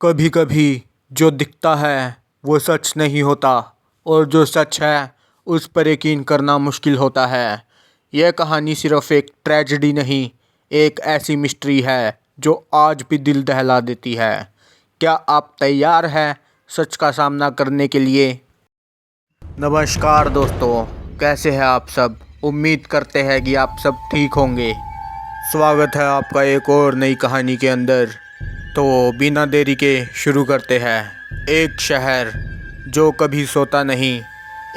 कभी कभी जो दिखता है वो सच नहीं होता और जो सच है उस पर यकीन करना मुश्किल होता है। यह कहानी सिर्फ एक ट्रेजेडी नहीं, एक ऐसी मिस्ट्री है जो आज भी दिल दहला देती है। क्या आप तैयार हैं सच का सामना करने के लिए? नमस्कार दोस्तों, कैसे हैं आप सब? उम्मीद करते हैं कि आप सब ठीक होंगे। स्वागत है आपका एक और नई कहानी के अंदर। तो बिना देरी के शुरू करते हैं। एक शहर जो कभी सोता नहीं,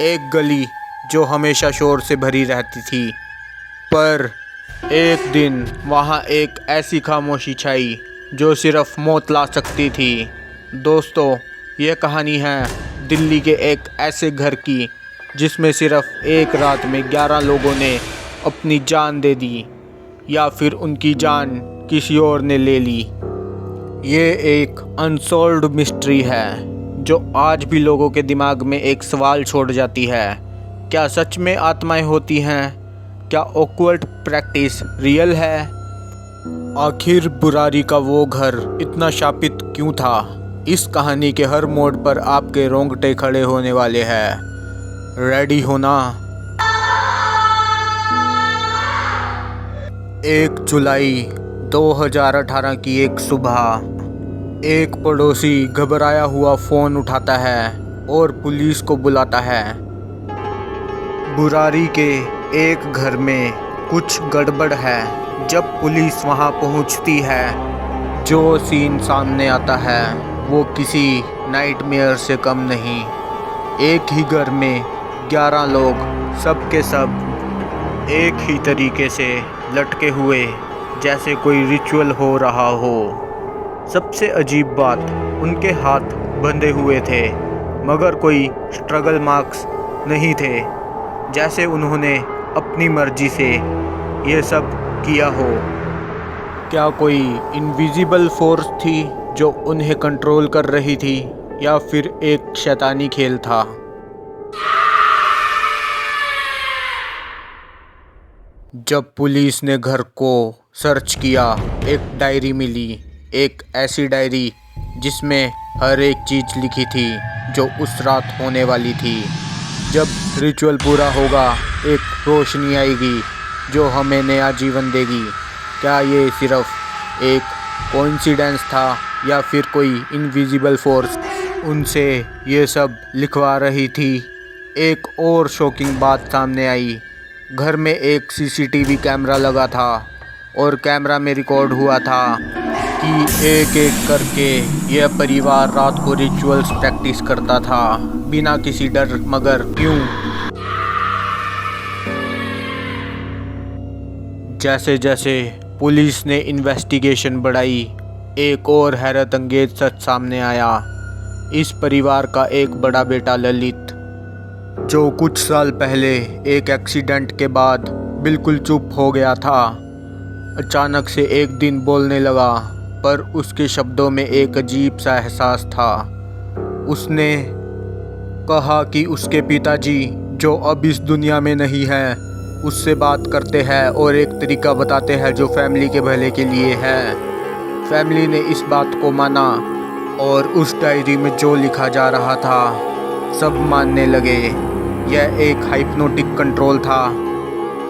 एक गली जो हमेशा शोर से भरी रहती थी, पर एक दिन वहाँ एक ऐसी खामोशी छाई जो सिर्फ मौत ला सकती थी। दोस्तों, यह कहानी है दिल्ली के एक ऐसे घर की जिसमें सिर्फ एक रात में 11 लोगों ने अपनी जान दे दी, या फिर उनकी जान किसी और ने ले ली। ये एक अनसॉल्व्ड मिस्ट्री है जो आज भी लोगों के दिमाग में एक सवाल छोड़ जाती है। क्या सच में आत्माएं होती हैं? क्या ऑकवर्ड प्रैक्टिस रियल है? आखिर बुरारी का वो घर इतना शापित क्यों था? इस कहानी के हर मोड़ पर आपके रोंगटे खड़े होने वाले हैं। रेडी हो ना? 1 जुलाई 2018 की एक सुबह एक पड़ोसी घबराया हुआ फ़ोन उठाता है और पुलिस को बुलाता है। बुरारी के एक घर में कुछ गड़बड़ है। जब पुलिस वहां पहुंचती है, जो सीन सामने आता है वो किसी नाइटमेयर से कम नहीं। एक ही घर में 11 लोग, सब के सब एक ही तरीके से लटके हुए, जैसे कोई रिचुअल हो रहा हो। सबसे अजीब बात, उनके हाथ बंधे हुए थे मगर कोई स्ट्रगल मार्क्स नहीं थे, जैसे उन्होंने अपनी मर्जी से ये सब किया हो। क्या कोई इनविजिबल फोर्स थी जो उन्हें कंट्रोल कर रही थी, या फिर एक शैतानी खेल था? जब पुलिस ने घर को सर्च किया, एक डायरी मिली। एक ऐसी डायरी जिसमें हर एक चीज़ लिखी थी जो उस रात होने वाली थी। जब रिचुअल पूरा होगा, एक रोशनी आएगी जो हमें नया जीवन देगी। क्या ये सिर्फ एक कोइंसिडेंस था या फिर कोई इनविजिबल फोर्स उनसे ये सब लिखवा रही थी? एक और शॉकिंग बात सामने आई। घर में एक सीसीटीवी कैमरा लगा था और कैमरा में रिकॉर्ड हुआ था कि एक एक करके यह परिवार रात को रिचुअल्स प्रैक्टिस करता था, बिना किसी डर। मगर क्यों? जैसे जैसे पुलिस ने इन्वेस्टिगेशन बढ़ाई, एक और हैरत अंगेज सच सामने आया। इस परिवार का एक बड़ा बेटा ललित, जो कुछ साल पहले एक एक्सीडेंट के बाद बिल्कुल चुप हो गया था, अचानक से एक दिन बोलने लगा। पर उसके शब्दों में एक अजीब सा एहसास था। उसने कहा कि उसके पिताजी, जो अब इस दुनिया में नहीं हैं, उससे बात करते हैं और एक तरीका बताते हैं जो फैमिली के भले के लिए है। फैमिली ने इस बात को माना और उस डायरी में जो लिखा जा रहा था सब मानने लगे। यह एक हाइप्नोटिक कंट्रोल था,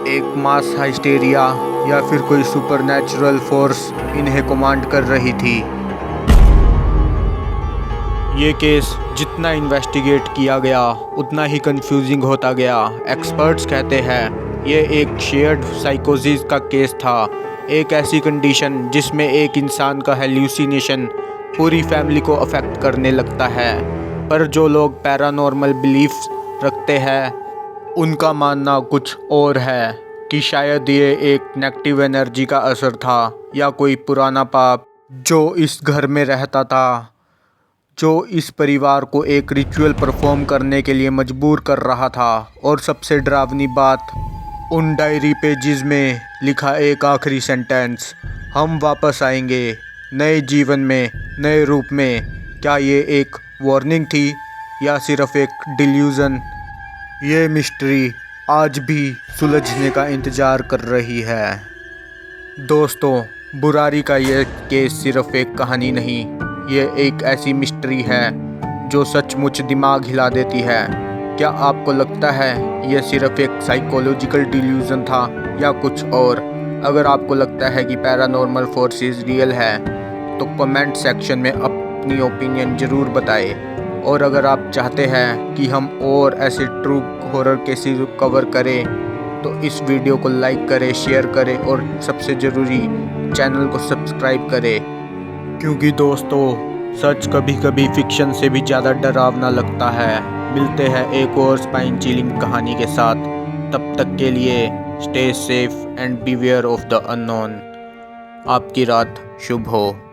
एक मास हाइस्टेरिया, या फिर कोई सुपरनैचुरल फोर्स इन्हें कमांड कर रही थी। ये केस जितना इन्वेस्टिगेट किया गया उतना ही कंफ्यूजिंग होता गया। एक्सपर्ट्स कहते हैं ये एक शेयर्ड साइकोसिस का केस था, एक ऐसी कंडीशन जिसमें एक इंसान का हेल्यूसिनेशन पूरी फैमिली को अफेक्ट करने लगता है। पर जो लोग पैरानॉर्मल बिलीफ्स रखते हैं, उनका मानना कुछ और है कि शायद ये एक नेगेटिव एनर्जी का असर था, या कोई पुराना पाप जो इस घर में रहता था, जो इस परिवार को एक रिचुअल परफॉर्म करने के लिए मजबूर कर रहा था। और सबसे डरावनी बात, उन डायरी पेजेस में लिखा एक आखिरी सेंटेंस, हम वापस आएंगे नए जीवन में, नए रूप में। क्या ये एक वार्निंग थी या सिर्फ एक डिल्यूजन? ये मिस्ट्री आज भी सुलझने का इंतज़ार कर रही है। दोस्तों, बुरारी का ये केस सिर्फ एक कहानी नहीं, ये एक ऐसी मिस्ट्री है जो सचमुच दिमाग हिला देती है। क्या आपको लगता है ये सिर्फ एक साइकोलॉजिकल डिल्यूजन था या कुछ और? अगर आपको लगता है कि पैरानॉर्मल फोर्सेस रियल है तो कमेंट सेक्शन में अपनी ओपिनियन ज़रूर बताएं। और अगर आप चाहते हैं कि हम और ऐसे ट्रू हॉरर केसेस कवर करें तो इस वीडियो को लाइक करें, शेयर करें और सबसे ज़रूरी चैनल को सब्सक्राइब करें। क्योंकि दोस्तों सच कभी कभी फिक्शन से भी ज़्यादा डरावना लगता है। मिलते हैं एक और स्पाइन चिलिंग कहानी के साथ। तब तक के लिए stay safe and beware of the unknown. आपकी रात शुभ हो।